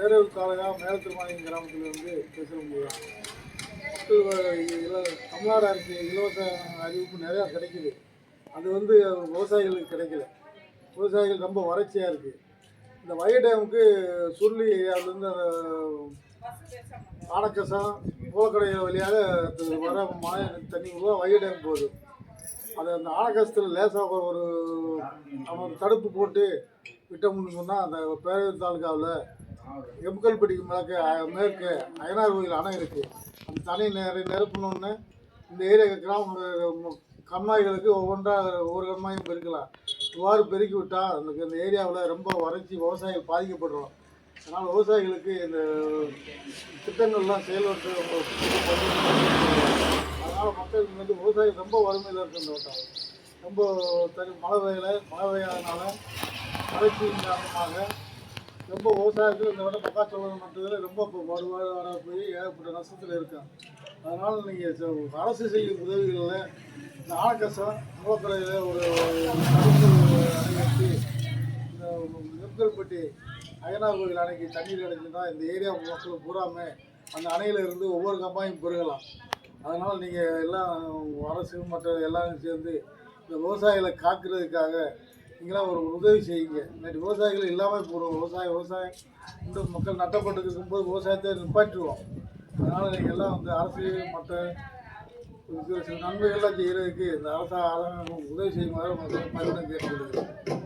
பேரூர் தாலுகா மேலத்திருமானியம் கிராமத்திலிருந்து பேசுகிறோம். தமிழ்நாடு அரசு இலவச அறிவிப்பு நிறையா கிடைக்குது. அது விவசாயிகளுக்கு கிடைக்கல. விவசாயிகள் ரொம்ப வறட்சியாக இருக்குது. இந்த வைகை டேமுக்கு சுருளி ஏரியாவிலேருந்து அந்த ஆனக்கசம் போலக்கடை வழியாக வர மழை தண்ணி வைகை டேம் போகுது. அது அந்த ஆனக்கசத்தில் லேசாக ஒரு தடுப்பு போட்டு விட்டோம்னு சொன்னால் அந்த பேரூர் தாலுகாவில் எம்கல்பட்டிக்கு மேற்கு அய்யனார் கோயில் அணை இருக்குது. அந்த தண்ணி நிரப்பணுன்னு இந்த ஏரியா கிராம கண்மாய்களுக்கு ஒவ்வொரு கண்மாயும் பெருக்கலாம். இவ்வாறு பெருக்கி விட்டால் அந்த ஏரியாவில் ரொம்ப வறட்சி, விவசாயிகள் பாதிக்கப்படுறோம். அதனால் விவசாயிகளுக்கு இந்த திட்டங்கள்லாம் செயல்பட்டு அதனால் மக்கள் விவசாயிகள் ரொம்ப வறுமையில் இருக்கு. இந்த வட்டம் ரொம்ப மழை பெய்யாதனால வறட்சியின் காரணமாக ரொம்ப விவசாயத்தில் இந்த வட்டம் மக்காச்சோளம் நட்டதில் ரொம்ப வர போய் ஏகப்பட்ட நஷ்டத்தில் இருக்காங்க. அதனால் நீங்கள் அரசு செய்யும் உதவிகளில் இந்த ஆனக்கசம் மூலக்கரையில் ஒரு அணை வச்சு இந்த நெற்கல்பட்டி அய்யனார் கோயில் அணைக்கு தண்ணீர் கிடைச்சுன்னா இந்த ஏரியா மக்கள் பூராமே அந்த அணையில் இருந்து ஒவ்வொரு கம்பாயும் பெருகலாம். அதனால் நீங்கள் எல்லாம் அரசு மற்ற எல்லாரும் சேர்ந்து இந்த விவசாயிகளை காக்கிறதுக்காக நீங்களாம் ஒரு உதவி செய்யுங்க. நேற்று விவசாயிகள் இல்லாமல் போடுவோம். விவசாயம் இந்த மக்கள் நட்டப்பட்டு இருக்கும்போது விவசாயத்தை நிப்பாட்டுருவோம். அதனால் நீங்கள் எல்லாம் அரசு மற்ற சில நன்மைகள்லாம் செய்கிறதுக்கு இந்த அரசாங்கம் உதவி செய்யுமாறு மக்கள் கேட்டுக்கொள்கிறேன்.